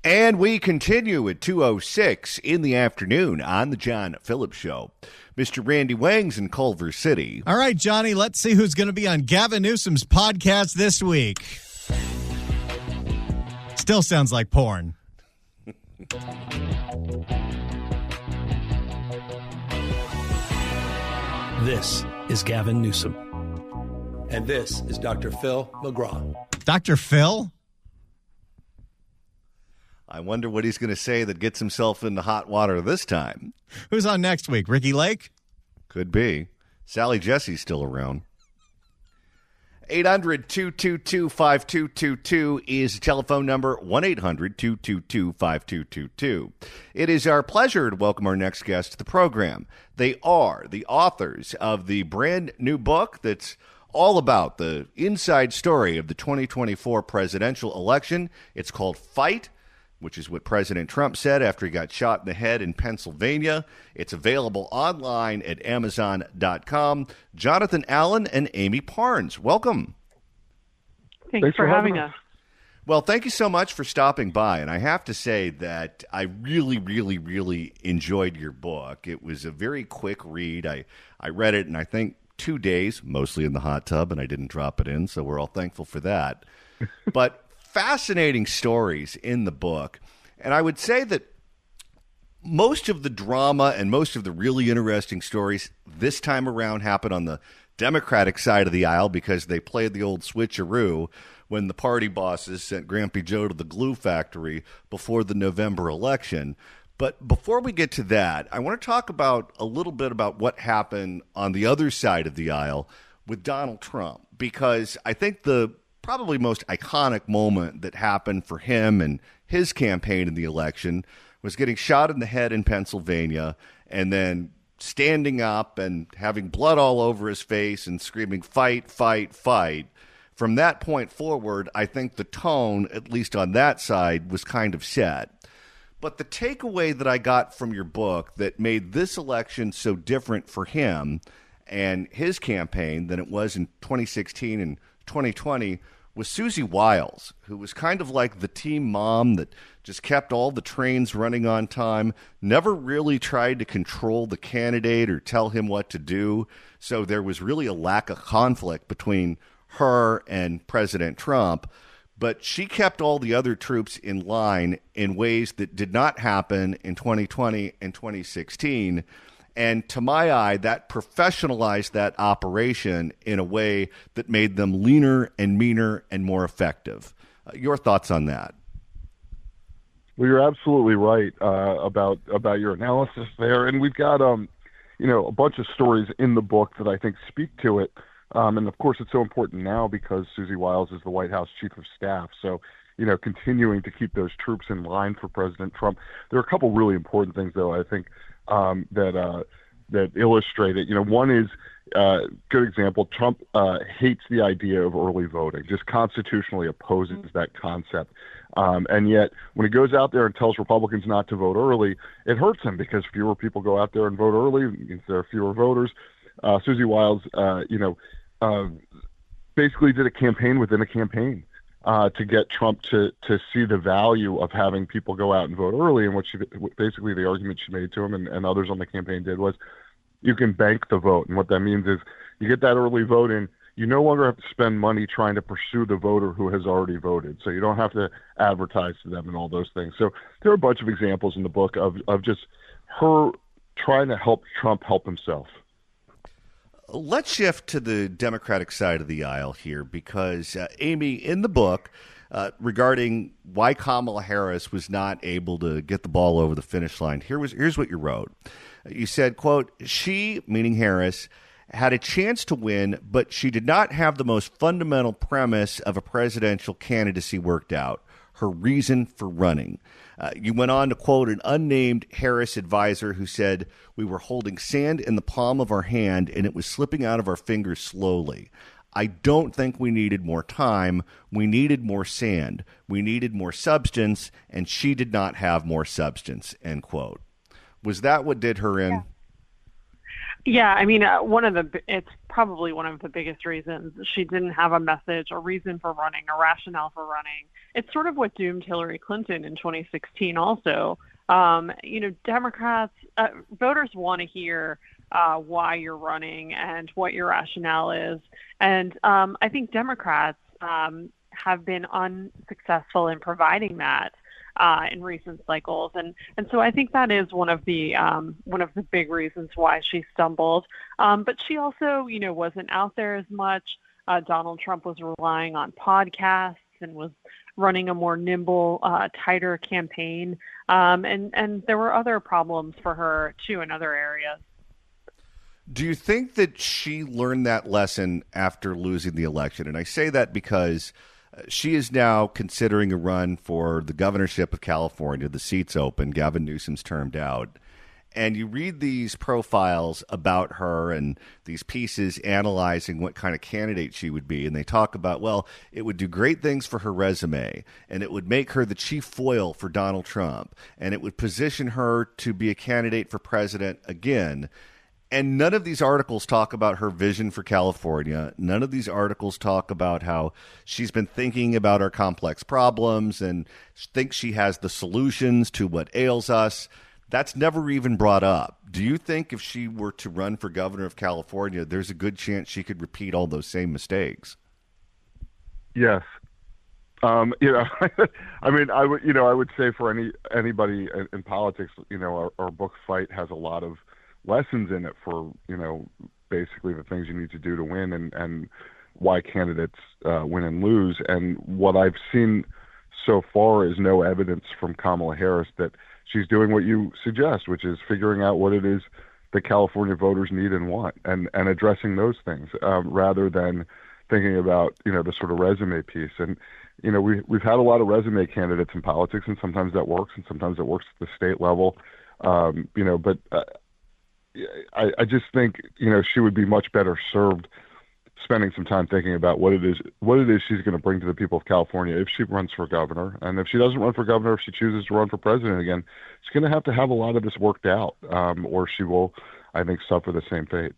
And we continue at 2:06 in the afternoon on the John Phillips Show. Mr. Randy Wang's in Culver City. All right, Johnny, let's see who's going to be on Gavin Newsom's podcast this week. Still sounds like porn. This is Gavin Newsom. And this is Dr. Phil McGraw. Dr. Phil? I wonder what he's going to say that gets himself into hot water this time. Who's on next week? Ricky Lake? Could be. Sally Jesse's still around. 800-222-5222 is the telephone number, 1-800-222-5222. It is our pleasure to welcome our next guest to the program. They are the authors of the brand new book that's all about the inside story of the 2024 presidential election. It's called Fight, which is what President Trump said after he got shot in the head in Pennsylvania. It's available online at Amazon.com. Jonathan Allen and Amie Parnes, welcome. Thanks for having us. Well, thank you so much for stopping by. And I have to say that I really, really, really enjoyed your book. It was a very quick read. I read it in, I think, 2 days, mostly in the hot tub, and I didn't drop it in, so we're all thankful for that. But fascinating stories in the book. And I would say that most of the drama and most of the really interesting stories this time around happen on the Democratic side of the aisle because they played the old switcheroo when the party bosses sent Grampy Joe to the glue factory before the November election. But before we get to that, I want to talk about a little bit about what happened on the other side of the aisle with Donald Trump, because I think the probably most iconic moment that happened for him and his campaign in the election was getting shot in the head in Pennsylvania and then standing up and having blood all over his face and screaming, "Fight, fight, fight." From that point forward, I think the tone, at least on that side, was kind of set. But the takeaway that I got from your book that made this election so different for him and his campaign than it was in 2016 and 2020 was Susie Wiles, who was kind of like the team mom that just kept all the trains running on time, never really tried to control the candidate or tell him what to do. So there was really a lack of conflict between her and President Trump. But she kept all the other troops in line in ways that did not happen in 2020 and 2016. And to my eye, that professionalized that operation in a way that made them leaner and meaner and more effective. Your thoughts on that? Well, you're absolutely right about your analysis there, and we've got a bunch of stories in the book that I think speak to it. And of course, it's so important now because Susie Wiles is the White House Chief of Staff. So, continuing to keep those troops in line for President Trump. There are a couple really important things, though, I think, that illustrate it. One is good example. Trump hates the idea of early voting, just constitutionally opposes that concept. And yet, when he goes out there and tells Republicans not to vote early, it hurts him because fewer people go out there and vote early. It means there are fewer voters. Susie Wiles, basically did a campaign within a campaign to get Trump to see the value of having people go out and vote early. And basically the argument she made to him and others on the campaign did was, you can bank the vote. And what that means is you get that early vote in, you no longer have to spend money trying to pursue the voter who has already voted. So you don't have to advertise to them and all those things. So there are a bunch of examples in the book of just her trying to help Trump help himself. Let's shift to the Democratic side of the aisle here because, Amie, in the book regarding why Kamala Harris was not able to get the ball over the finish line, here's what you wrote. You said, quote, "She," meaning Harris, "had a chance to win, but she did not have the most fundamental premise of a presidential candidacy worked out, her reason for running." You went on to quote an unnamed Harris advisor who said, "We were holding sand in the palm of our hand and it was slipping out of our fingers slowly. I don't think we needed more time. We needed more sand. We needed more substance, and she did not have more substance," end quote. Was that what did her in? Yeah, I mean, it's probably one of the biggest reasons she didn't have a message, a reason for running, a rationale for running. It's sort of what doomed Hillary Clinton in 2016 also. Democrats, voters want to hear why you're running and what your rationale is. And I think Democrats have been unsuccessful in providing that in recent cycles, and so I think that is one of the big reasons why she stumbled. But she also, wasn't out there as much. Donald Trump was relying on podcasts and was running a more nimble, tighter campaign, and there were other problems for her too in other areas. Do you think that she learned that lesson after losing the election? And I say that because she is now considering a run for the governorship of California. The seat's open. Gavin Newsom's termed out. And you read these profiles about her and these pieces analyzing what kind of candidate she would be. And they talk about, well, it would do great things for her resume, and it would make her the chief foil for Donald Trump, and it would position her to be a candidate for president again. And none of these articles talk about her vision for California. None of these articles talk about how she's been thinking about our complex problems and thinks she has the solutions to what ails us. That's never even brought up. Do you think if she were to run for governor of California, there's a good chance she could repeat all those same mistakes? Yes. I mean, I would say for anybody in politics, our book Fight has a lot of lessons in it for, basically the things you need to do to win and why candidates win and lose. And what I've seen so far is no evidence from Kamala Harris that she's doing what you suggest, which is figuring out what it is that California voters need and want and addressing those things rather than thinking about, the sort of resume piece. And, we've had a lot of resume candidates in politics, and sometimes that works and sometimes it works at the state level. But I just think, she would be much better served spending some time thinking about what it is she's going to bring to the people of California if she runs for governor. And if she doesn't run for governor, if she chooses to run for president again, she's going to have a lot of this worked out, or she will, I think, suffer the same fate.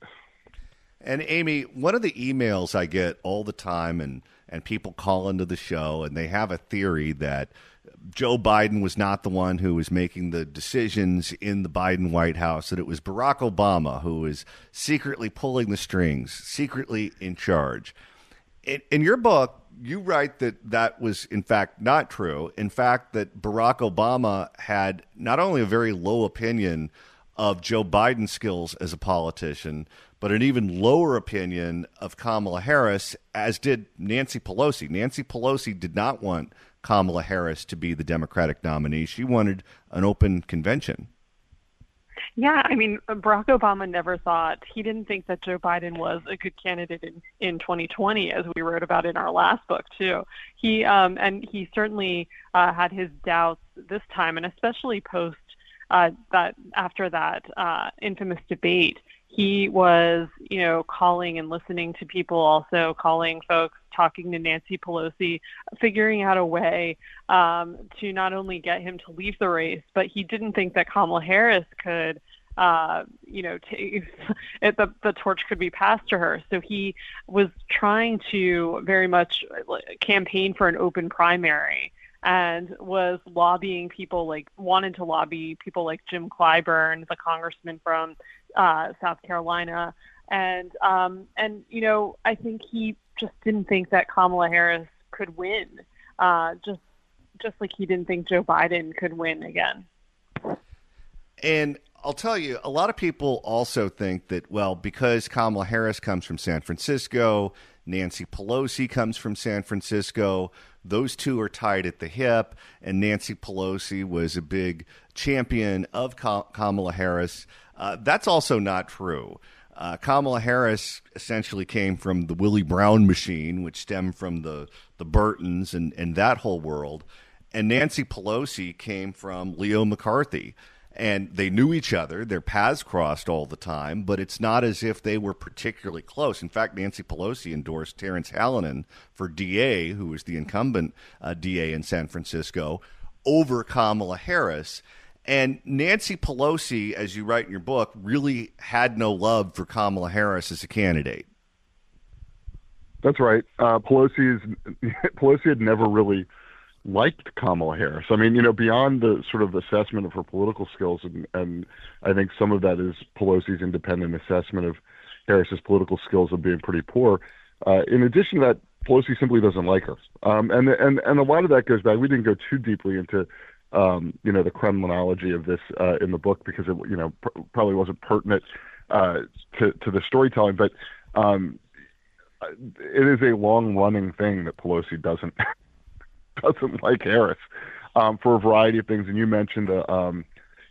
And Amie, one of the emails I get all the time, and people call into the show, and they have a theory that Joe Biden was not the one who was making the decisions in the Biden White House, that it was Barack Obama who was secretly pulling the strings, secretly in charge. In your book, you write that was, in fact, not true. In fact, that Barack Obama had not only a very low opinion of Joe Biden's skills as a politician, but an even lower opinion of Kamala Harris, as did Nancy Pelosi. Nancy Pelosi did not want Kamala Harris to be the Democratic nominee. She wanted an open convention. Yeah, I mean, Barack Obama never thought, he didn't think that Joe Biden was a good candidate in 2020, as we wrote about in our last book, too. He certainly had his doubts this time, and especially post that after that infamous debate. He was, calling and listening to people, also calling folks, talking to Nancy Pelosi, figuring out a way to not only get him to leave the race, but he didn't think that Kamala Harris could, the torch could be passed to her. So he was trying to very much campaign for an open primary, and was wanted to lobby people like Jim Clyburn, the congressman from South Carolina. And I think he just didn't think that Kamala Harris could win, just like he didn't think Joe Biden could win again. And I'll tell you, a lot of people also think that, well, because Kamala Harris comes from San Francisco, Nancy Pelosi comes from San Francisco, those two are tied at the hip, and Nancy Pelosi was a big champion of Kamala Harris. That's also not true. Kamala Harris essentially came from the Willie Brown machine, which stemmed from the Burtons and that whole world. And Nancy Pelosi came from Leo McCarthy. And they knew each other. Their paths crossed all the time, but it's not as if they were particularly close. In fact, Nancy Pelosi endorsed Terrence Hallinan for DA, who was the incumbent DA in San Francisco, over Kamala Harris. And Nancy Pelosi, as you write in your book, really had no love for Kamala Harris as a candidate. That's right. Pelosi had never really liked Kamala Harris. I mean, beyond the sort of assessment of her political skills, and I think some of that is Pelosi's independent assessment of Harris's political skills of being pretty poor. In addition to that, Pelosi simply doesn't like her. And a lot of that goes back. We didn't go too deeply into the Kremlinology of this in the book because it probably wasn't pertinent to the storytelling, but it is a long-running thing that Pelosi doesn't like Harris for a variety of things. And you mentioned the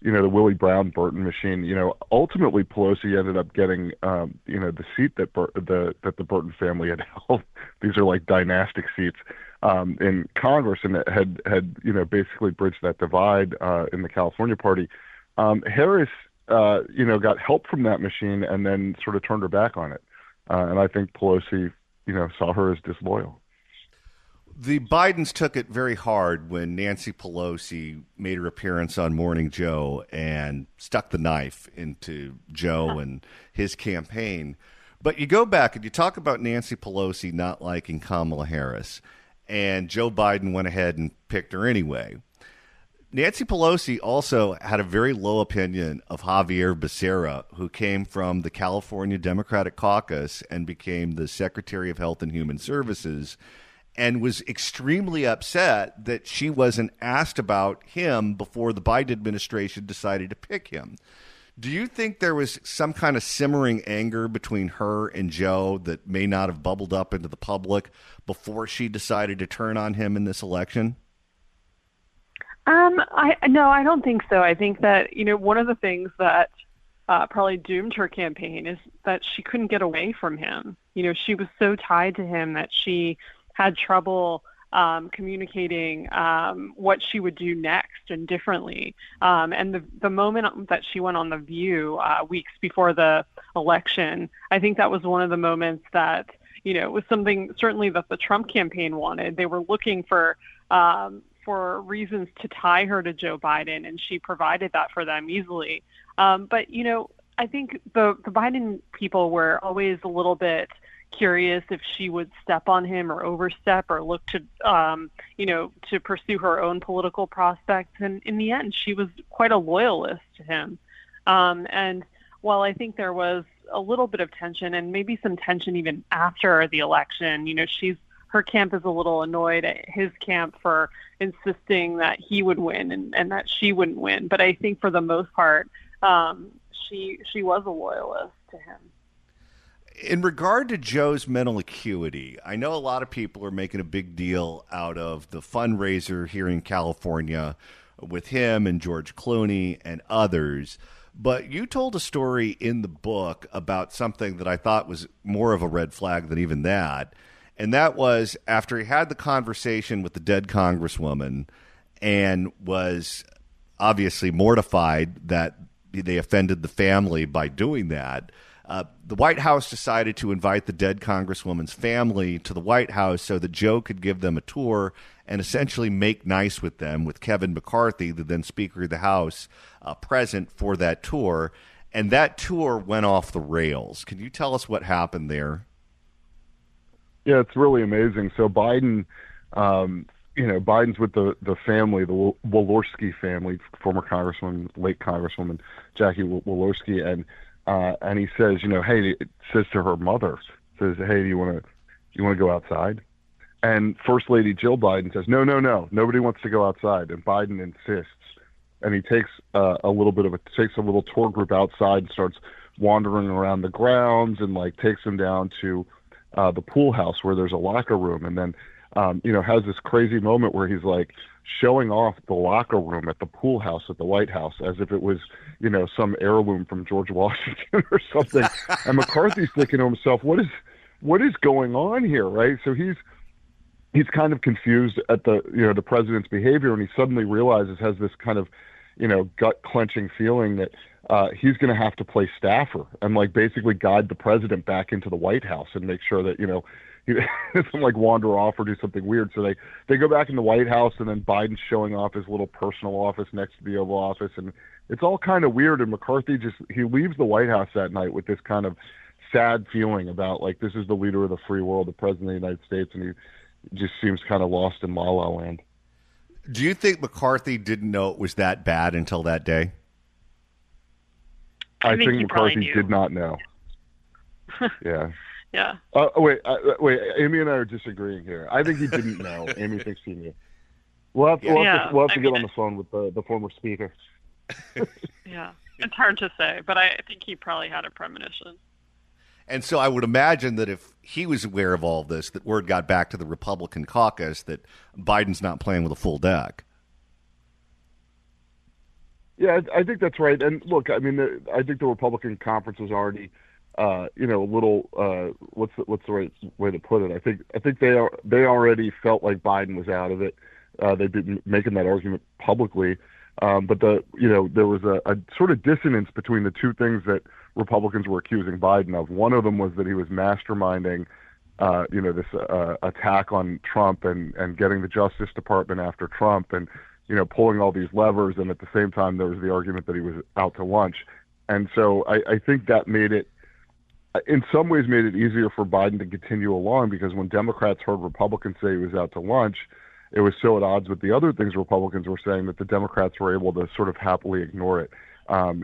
Willie Brown Burton machine. Ultimately Pelosi ended up getting the seat that the Burton family had held. These are like dynastic seats in Congress, and it had basically bridged that divide in the California party. Harris got help from that machine and then sort of turned her back on it. And I think Pelosi, saw her as disloyal. The Bidens took it very hard when Nancy Pelosi made her appearance on Morning Joe and stuck the knife into Joe and his campaign. But you go back and you talk about Nancy Pelosi not liking Kamala Harris, and Joe Biden went ahead and picked her anyway. Nancy Pelosi also had a very low opinion of Javier Becerra, who came from the California Democratic Caucus and became the Secretary of Health and Human Services, and was extremely upset that she wasn't asked about him before the Biden administration decided to pick him. Do you think there was some kind of simmering anger between her and Joe that may not have bubbled up into the public before she decided to turn on him in this election? No, I don't think so. I think that, one of the things that probably doomed her campaign is that she couldn't get away from him. She was so tied to him that she had trouble communicating what she would do next and differently. And the moment that she went on The View weeks before the election, I think that was one of the moments that, it was something certainly that the Trump campaign wanted. They were looking for reasons to tie her to Joe Biden, and she provided that for them easily. But, I think the Biden people were always a little bit curious if she would step on him or overstep or look to, to pursue her own political prospects. And in the end, she was quite a loyalist to him. And while I think there was a little bit of tension and maybe some tension even after the election, her camp is a little annoyed at his camp for insisting that he would win and that she wouldn't win. But I think for the most part, she was a loyalist to him. In regard to Joe's mental acuity, I know a lot of people are making a big deal out of the fundraiser here in California with him and George Clooney and others. But you told a story in the book about something that I thought was more of a red flag than even that. And that was after he had the conversation with the dead congresswoman and was obviously mortified that they offended the family by doing that. The White House decided to invite the dead congresswoman's family to the White House so that Joe could give them a tour and essentially make nice with them, with Kevin McCarthy, the then Speaker of the House, present for that tour. And that tour went off the rails. Can you tell us what happened there? Yeah, it's really amazing. So Biden, Biden's with the family, the Walorski family, former Congresswoman, late Congresswoman Jackie Walorski, and he says, hey, it says to her mother, says, hey, do you want to go outside? And First Lady Jill Biden says, no, nobody wants to go outside. And Biden insists, and he takes a little tour group outside and starts wandering around the grounds and takes them down to the pool house where there's a locker room, and then has this crazy moment where he's showing off the locker room at the pool house at the White House as if it was, some heirloom from George Washington or something. And McCarthy's thinking to himself, what is going on here, right? So he's kind of confused at the president's behavior, and he suddenly realizes, has this kind of, gut clenching feeling that he's going to have to play staffer and basically guide the president back into the White House and make sure that, he doesn't like wander off or do something weird. So they go back in the White House, and then Biden's showing off his little personal office next to the Oval Office, and it's all kind of weird. And McCarthy he leaves the White House that night with this kind of sad feeling about like this is the leader of the free world, the president of the United States, and he just seems kind of lost in La La Land. Do you think McCarthy didn't know it was that bad until that day? I think McCarthy did not know. Yeah. Yeah. Wait. Amie and I are disagreeing here. I think he didn't know. Amie thinks he knew. We'll have to get on the phone with the former speaker. Yeah, it's hard to say, but I think he probably had a premonition. And so I would imagine that if he was aware of all this, that word got back to the Republican caucus that Biden's not playing with a full deck. Yeah, I think that's right. And look, I mean, I think the Republican conference was already, a little. What's the right way to put it? I think they already felt like Biden was out of it. They've been making that argument publicly, but there was a sort of dissonance between the two things that Republicans were accusing Biden of. One of them was that he was masterminding, this attack on Trump and getting the Justice Department after Trump and pulling all these levers, and at the same time there was the argument that he was out to lunch. And so I think that in some ways made it easier for Biden to continue along, because when Democrats heard Republicans say he was out to lunch, it was so at odds with the other things Republicans were saying that the Democrats were able to sort of happily ignore it,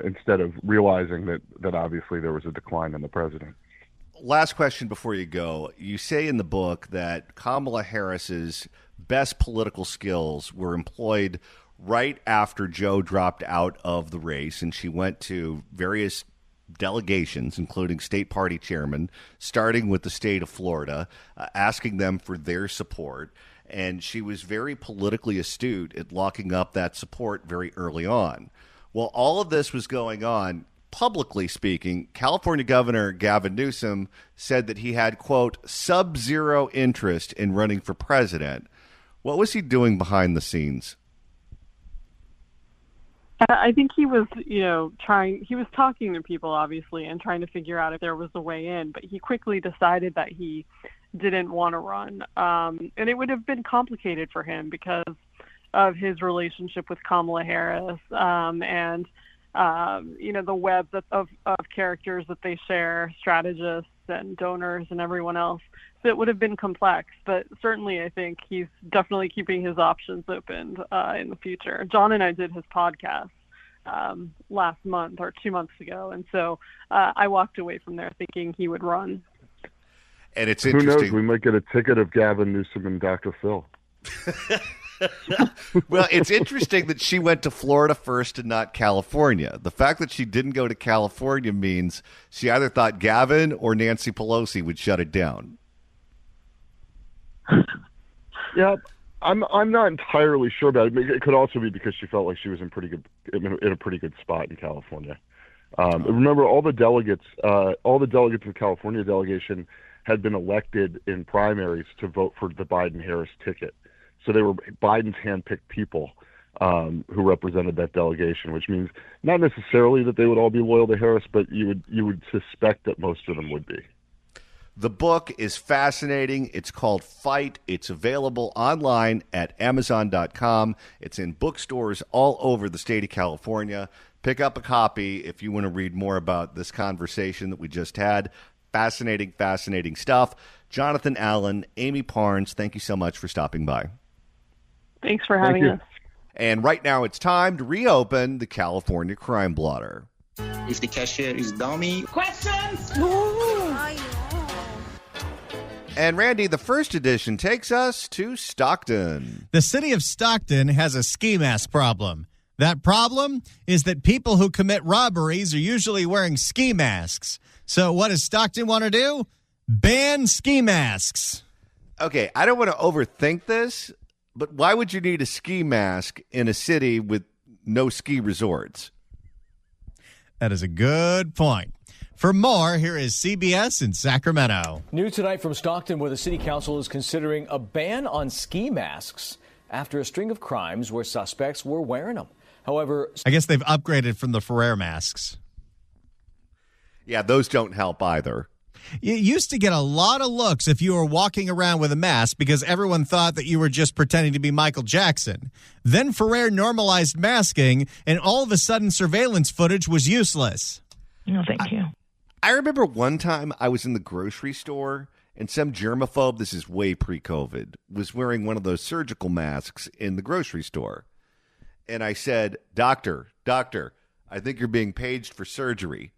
instead of realizing that obviously there was a decline in the president. Last question before you go. You say in the book that Kamala Harris's best political skills were employed right after Joe dropped out of the race, and she went to various delegations, including state party chairmen, starting with the state of Florida, asking them for their support. And she was very politically astute at locking up that support very early on. Well, all of this was going on. Publicly speaking, California Governor Gavin Newsom said that he had, quote, sub-zero interest in running for president. What was he doing behind the scenes? I think he was, he was talking to people, obviously, and trying to figure out if there was a way in, but he quickly decided that he didn't want to run. And it would have been complicated for him because of his relationship with Kamala Harris, and the web of characters that they share, strategists and donors and everyone else. So it would have been complex, but certainly I think he's definitely keeping his options open in the future. John and I did his podcast last month or 2 months ago, and so I walked away from there thinking he would run. And it's interesting. Who knows? We might get a ticket of Gavin Newsom and Dr. Phil. Well, it's interesting that she went to Florida first and not California. The fact that she didn't go to California means she either thought Gavin or Nancy Pelosi would shut it down. Yeah, I'm not entirely sure about it. It could also be because she felt like she was in a pretty good spot in California. Remember, all the delegates of the California delegation had been elected in primaries to vote for the Biden-Harris ticket. So they were Biden's handpicked people who represented that delegation, which means not necessarily that they would all be loyal to Harris, but you would suspect that most of them would be. The book is fascinating. It's called Fight. It's available online at Amazon.com. It's in bookstores all over the state of California. Pick up a copy if you want to read more about this conversation that we just had. Fascinating, fascinating stuff. Jonathan Allen, Amie Parnes, thank you so much for stopping by. Thanks for having us. And right now it's time to reopen the California Crime Blotter. If the cashier is dummy. Questions? And Randy, the first edition takes us to Stockton. The city of Stockton has a ski mask problem. That problem is that people who commit robberies are usually wearing ski masks. So what does Stockton want to do? Ban ski masks. Okay, I don't want to overthink this, but why would you need a ski mask in a city with no ski resorts? That is a good point. For more, here is CBS in Sacramento. New tonight from Stockton, where the city council is considering a ban on ski masks after a string of crimes where suspects were wearing them. However, I guess they've upgraded from the Ferrer masks. Yeah, those don't help either. You used to get a lot of looks if you were walking around with a mask because everyone thought that you were just pretending to be Michael Jackson. Then Ferrer normalized masking, and all of a sudden surveillance footage was useless. No, thank you. I remember one time I was in the grocery store, and some germaphobe, this is way pre-COVID, was wearing one of those surgical masks in the grocery store. And I said, Doctor, I think you're being paged for surgery.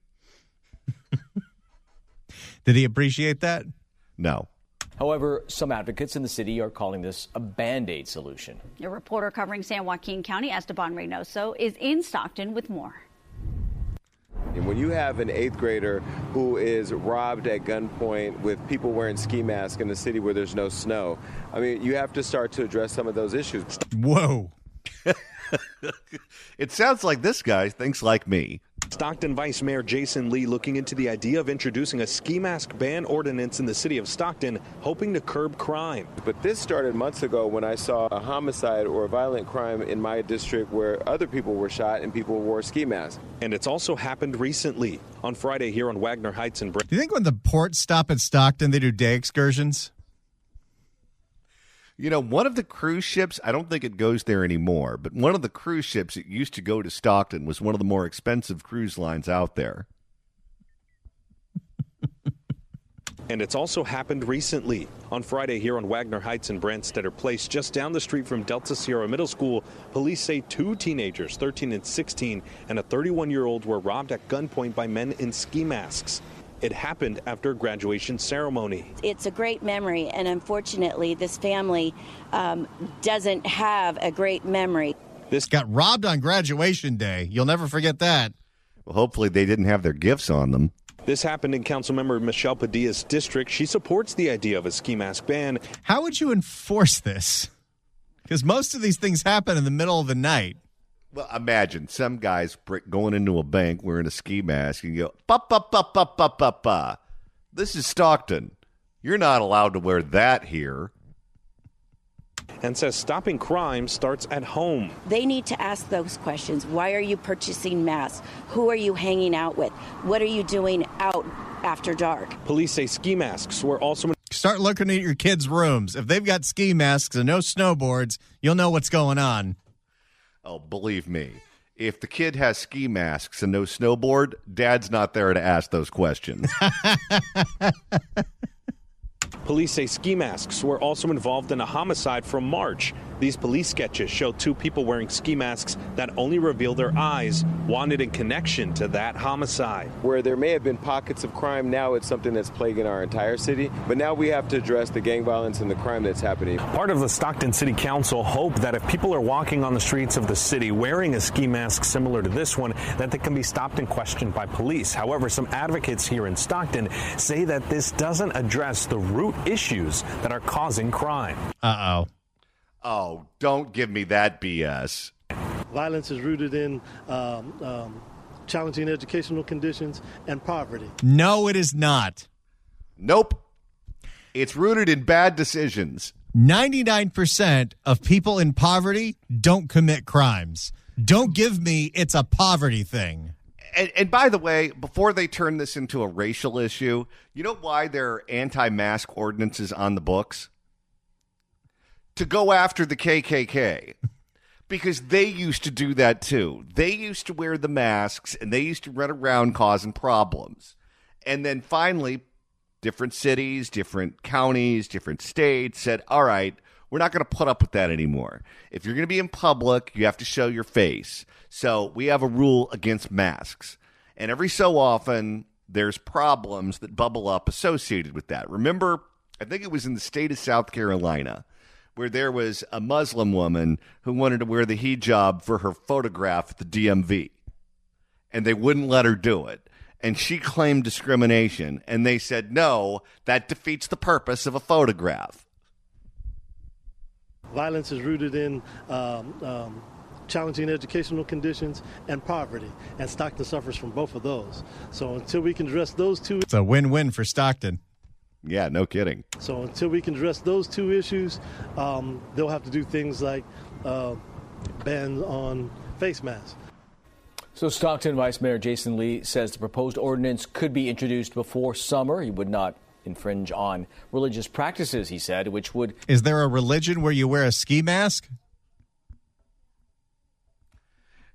Did he appreciate that? No. However, some advocates in the city are calling this a Band-Aid solution. A reporter covering San Joaquin County, Esteban Reynoso, is in Stockton with more. And when you have an 8th grader who is robbed at gunpoint with people wearing ski masks in a city where there's no snow, I mean, you have to start to address some of those issues. Whoa. It sounds like this guy thinks like me. Stockton Vice Mayor Jason Lee looking into the idea of introducing a ski mask ban ordinance in the city of Stockton, hoping to curb crime. But this started months ago when I saw a homicide or a violent crime in my district where other people were shot and people wore ski masks. And it's also happened recently. On Friday here on Wagner Heights and Do you think when the ports stop at Stockton, they do day excursions? You know, one of the cruise ships, I don't think it goes there anymore, but one of the cruise ships that used to go to Stockton was one of the more expensive cruise lines out there. And it's also happened recently. On Friday here on Wagner Heights and Brandstetter Place, just down the street from Delta Sierra Middle School, police say 2 teenagers, 13 and 16, and a 31-year-old were robbed at gunpoint by men in ski masks. It happened after a graduation ceremony. It's a great memory, and unfortunately, this family doesn't have a great memory. This got robbed on graduation day. You'll never forget that. Well, hopefully they didn't have their gifts on them. This happened in Councilmember Michelle Padilla's district. She supports the idea of a ski mask ban. How would you enforce this? Because most of these things happen in the middle of the night. Well, imagine some guys going into a bank wearing a ski mask and you go, ba. This is Stockton. You're not allowed to wear that here. And says stopping crime starts at home. They need to ask those questions. Why are you purchasing masks? Who are you hanging out with? What are you doing out after dark? Police say ski masks were also... Start looking at your kids' rooms. If they've got ski masks and no snowboards, you'll know what's going on. Oh, believe me, if the kid has ski masks and no snowboard, Dad's not there to ask those questions. Police say ski masks were also involved in a homicide from March. These police sketches show 2 people wearing ski masks that only reveal their eyes, wanted in connection to that homicide. Where there may have been pockets of crime, now it's something that's plaguing our entire city. But now we have to address the gang violence and the crime that's happening. Part of the Stockton City Council hope that if people are walking on the streets of the city wearing a ski mask similar to this one, that they can be stopped and questioned by police. However, some advocates here in Stockton say that this doesn't address the root issues that are causing crime. Uh-oh. Oh, don't give me that BS. Violence is rooted in challenging educational conditions and poverty. No, it is not. Nope. It's rooted in bad decisions. 99% of people in poverty don't commit crimes. Don't give me it's a poverty thing. And by the way, before they turn this into a racial issue, you know why there are anti-mask ordinances on the books? To go after the KKK. Because they used to do that too. They used to wear the masks and they used to run around causing problems. And then finally, different cities, different counties, different states said, all right, we're not going to put up with that anymore. If you're going to be in public, you have to show your face. So we have a rule against masks. And every so often, there's problems that bubble up associated with that. Remember, I think it was in the state of South Carolina, where there was a Muslim woman who wanted to wear the hijab for her photograph at the DMV. And they wouldn't let her do it. And she claimed discrimination. And they said, no, that defeats the purpose of a photograph. Violence is rooted in challenging educational conditions and poverty. And Stockton suffers from both of those. So until we can address those two... It's a win-win for Stockton. Yeah, no kidding. So until we can address those 2 issues, they'll have to do things like ban on face masks. So Stockton Vice Mayor Jason Lee says the proposed ordinance could be introduced before summer. He would not infringe on religious practices, he said, which would... Is there a religion where you wear a ski mask?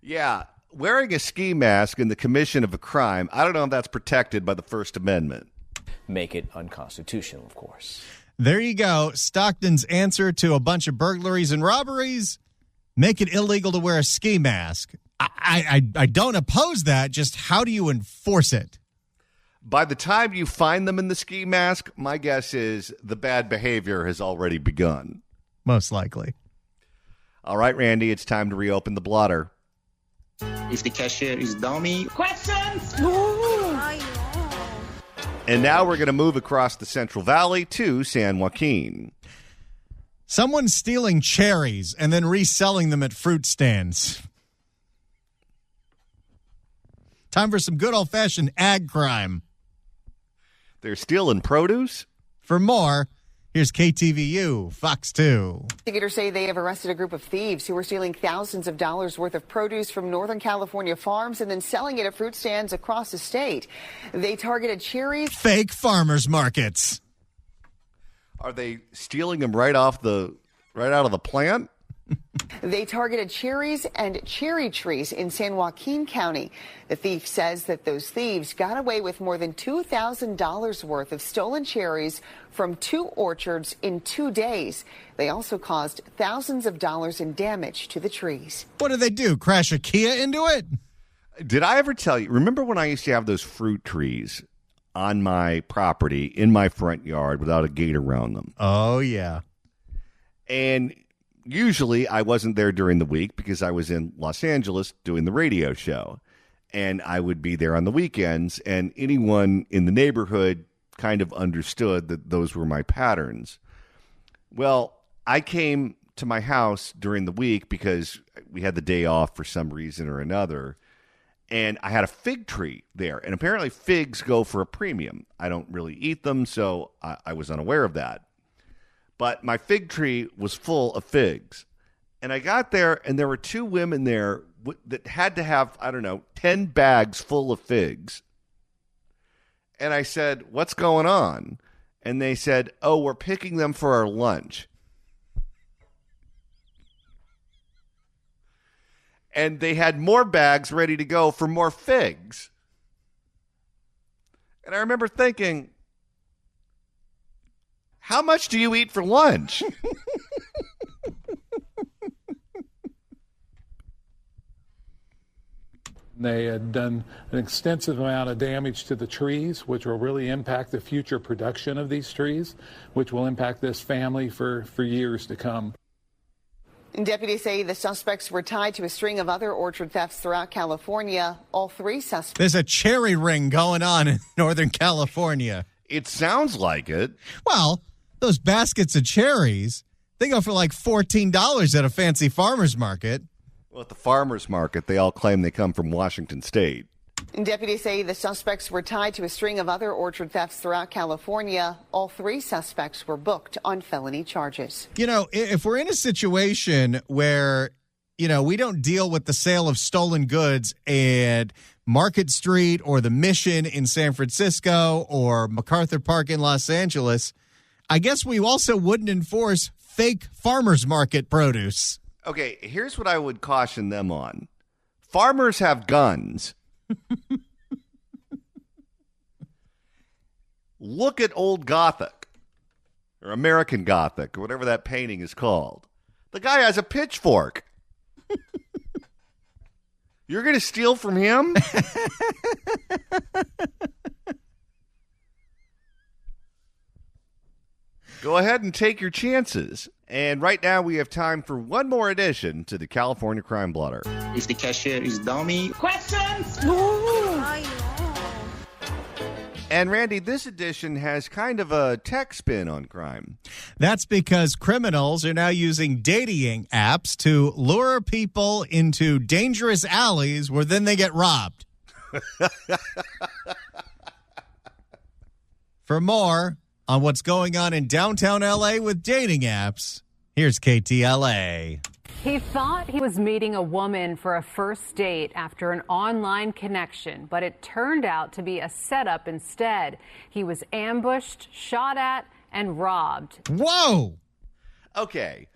Yeah, wearing a ski mask in the commission of a crime, I don't know if that's protected by the First Amendment. Make it unconstitutional, of course. There you go. Stockton's answer to a bunch of burglaries and robberies. Make it illegal to wear a ski mask. I don't oppose that. Just how do you enforce it? By the time you find them in the ski mask, my guess is the bad behavior has already begun. Most likely. All right, Randy, it's time to reopen the blotter. If the cashier is dummy. Questions? And now we're going to move across the Central Valley to San Joaquin. Someone's stealing cherries and then reselling them at fruit stands. Time for some good old-fashioned ag crime. They're stealing produce? For more, here's KTVU, Fox 2. Investigators say they have arrested a group of thieves who were stealing thousands of dollars worth of produce from Northern California farms and then selling it at fruit stands across the state. They targeted cherries. Fake farmers markets. Are they stealing them right out of the plant? They targeted cherries and cherry trees in San Joaquin County. The thief says that those thieves got away with more than $2,000 worth of stolen cherries from 2 orchards in 2 days. They also caused thousands of dollars in damage to the trees. What did they do? Crash a Kia into it? Did I ever tell you? Remember when I used to have those fruit trees on my property in my front yard without a gate around them? Oh, yeah. And usually I wasn't there during the week because I was in Los Angeles doing the radio show. And I would be there on the weekends, and anyone in the neighborhood kind of understood that those were my patterns. Well, I came to my house during the week because we had the day off for some reason or another, and I had a fig tree there. And apparently figs go for a premium. I don't really eat them, so I was unaware of that. But my fig tree was full of figs. And I got there, and there were 2 women there that had to have, 10 bags full of figs. And I said, "What's going on?" And they said, "Oh, we're picking them for our lunch." And they had more bags ready to go for more figs. And I remember thinking, how much do you eat for lunch? They had done an extensive amount of damage to the trees, which will really impact the future production of these trees, which will impact this family for years to come. Deputies say the suspects were tied to a string of other orchard thefts throughout California. All 3 suspects. There's a cherry ring going on in Northern California. It sounds like it. Well, those baskets of cherries, they go for like $14 at a fancy farmer's market. Well, at the farmer's market, they all claim they come from Washington State. Deputies say the suspects were tied to a string of other orchard thefts throughout California. All 3 suspects were booked on felony charges. You know, if we're in a situation where, we don't deal with the sale of stolen goods at Market Street or the Mission in San Francisco or MacArthur Park in Los Angeles, I guess we also wouldn't enforce fake farmers market produce. Okay, here's what I would caution them on. Farmers have guns. Look at Old Gothic or American Gothic or whatever that painting is called. The guy has a pitchfork. You're going to steal from him? Go ahead and take your chances. And right now we have time for one more addition to the California Crime Blotter. If the cashier is dummy. Questions? And Randy, this edition has kind of a tech spin on crime. That's because criminals are now using dating apps to lure people into dangerous alleys where then they get robbed. For more on what's going on in downtown LA with dating apps, here's KTLA. He thought he was meeting a woman for a first date after an online connection, but it turned out to be a setup instead. He was ambushed, shot at, and robbed. Whoa! Okay,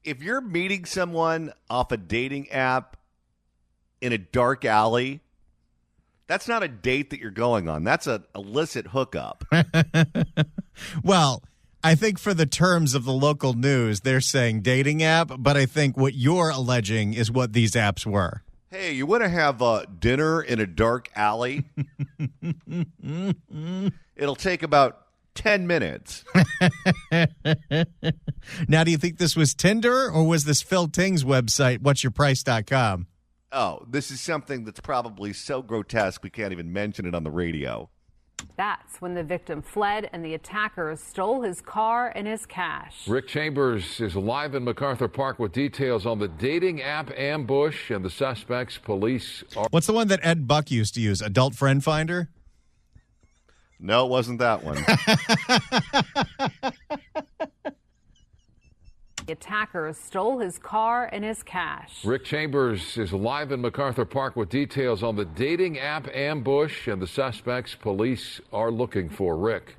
if you're meeting someone off a dating app in a dark alley, that's not a date that you're going on. That's an illicit hookup. Well, I think for the terms of the local news, they're saying dating app, but I think what you're alleging is what these apps were. Hey, you want to have dinner in a dark alley? It'll take about 10 minutes. Now, do you think this was Tinder or was this Phil Ting's website, whatsyourprice.com? Oh, this is something that's probably so grotesque we can't even mention it on the radio. That's when the victim fled and the attackers stole his car and his cash. Rick Chambers is live in MacArthur Park with details on the dating app ambush and the suspects. Police are... What's the one that Ed Buck used to use? Adult Friend Finder? No, it wasn't that one. The attackers stole his car and his cash. Rick Chambers is live in MacArthur Park with details on the dating app ambush and the suspects police are looking for. Rick.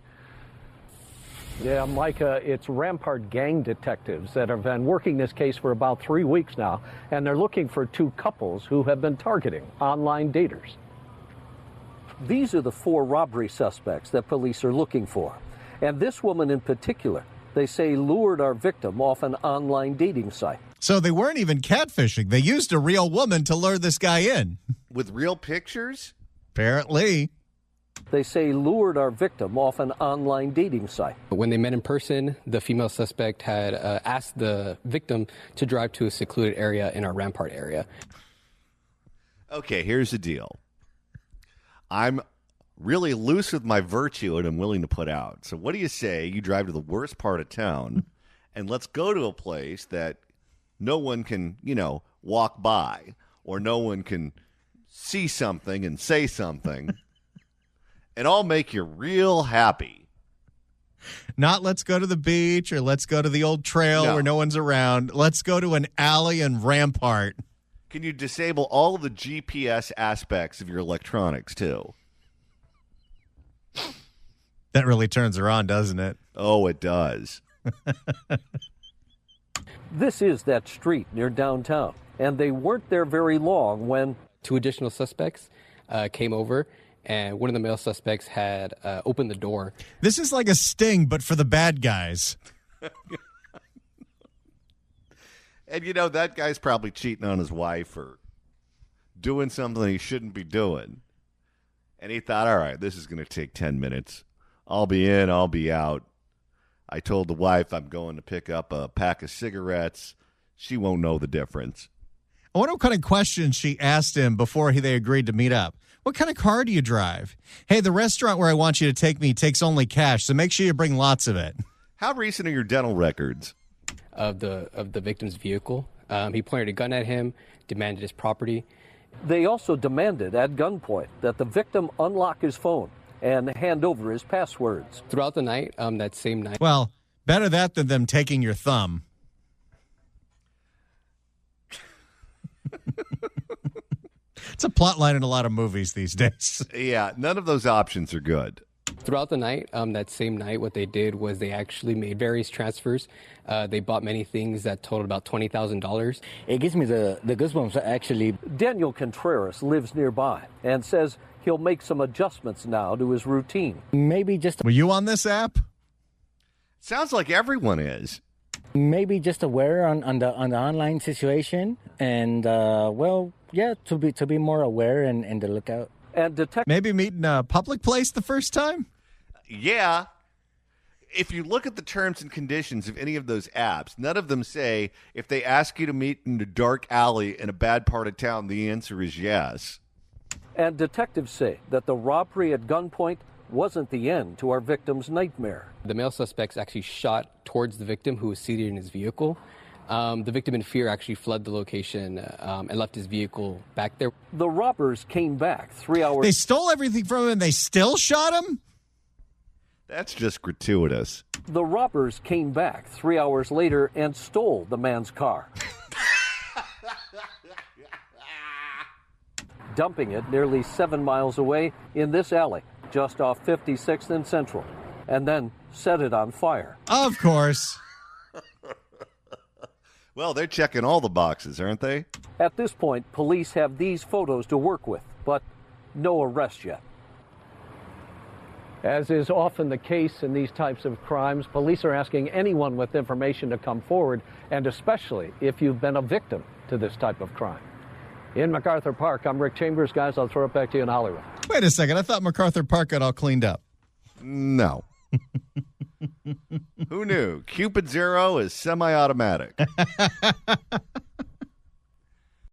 Yeah, Micah, it's Rampart gang detectives that have been working this case for about 3 weeks now, and they're looking for two couples who have been targeting online daters. These are the 4 robbery suspects that police are looking for. And this woman in particular, they say, lured our victim off an online dating site. So they weren't even catfishing. They used a real woman to lure this guy in. With real pictures? Apparently. They say lured our victim off an online dating site. When they met in person, the female suspect had asked the victim to drive to a secluded area in our Rampart area. Okay, here's the deal. I'm really loose with my virtue and I'm willing to put out. So what do you say you drive to the worst part of town and let's go to a place that no one can, walk by or no one can see something and say something and I'll make you real happy. Not let's go to the beach or let's go to the old trail where no one's around. Let's go to an alley in Rampart. Can you disable all of the GPS aspects of your electronics too? That really turns her on, doesn't it? Oh, it does. This is that street near downtown, and they weren't there very long when 2 additional suspects came over, and one of the male suspects had opened the door. This is like a sting, but for the bad guys. And, that guy's probably cheating on his wife or doing something he shouldn't be doing. And he thought, all right, this is going to take 10 minutes. I'll be in, I'll be out. I told the wife I'm going to pick up a pack of cigarettes. She won't know the difference. I wonder what kind of questions she asked him before they agreed to meet up. What kind of car do you drive? Hey, the restaurant where I want you to take me takes only cash, so make sure you bring lots of it. How recent are your dental records? Of the victim's vehicle. He pointed a gun at him, demanded his property. They also demanded at gunpoint that the victim unlock his phone and hand over his passwords. Throughout the night, that same night. Well, better that than them taking your thumb. It's a plot line in a lot of movies these days. Yeah, none of those options are good. Throughout the night, that same night, what they did was they actually made various transfers. They bought many things that totaled about $20,000. It gives me the goosebumps, actually. Daniel Contreras lives nearby and says he'll make some adjustments now to his routine. Maybe just... Were you on this app? Sounds like everyone is. Maybe just aware on the online situation and, to be more aware and to look out. And maybe meet in a public place the first time? Yeah. If you look at the terms and conditions of any of those apps, none of them say if they ask you to meet in a dark alley in a bad part of town, the answer is yes. And detectives say that the robbery at gunpoint wasn't the end to our victim's nightmare. The male suspects actually shot towards the victim who was seated in his vehicle. The victim in fear actually fled the location and left his vehicle back there. The robbers came back 3 hours. They stole everything from him and they still shot him? That's just gratuitous. The robbers came back 3 hours later and stole the man's car. dumping it nearly 7 miles away in this alley, just off 56th and Central, and then set it on fire. Of course. Well, they're checking all the boxes, aren't they? At this point, police have these photos to work with, but no arrest yet. As is often the case in these types of crimes, police are asking anyone with information to come forward, and especially if you've been a victim to this type of crime. In MacArthur Park, I'm Rick Chambers. Guys, I'll throw it back to you in Hollywood. Wait a second. I thought MacArthur Park got all cleaned up. No. Who knew? Cupid Zero is semi-automatic.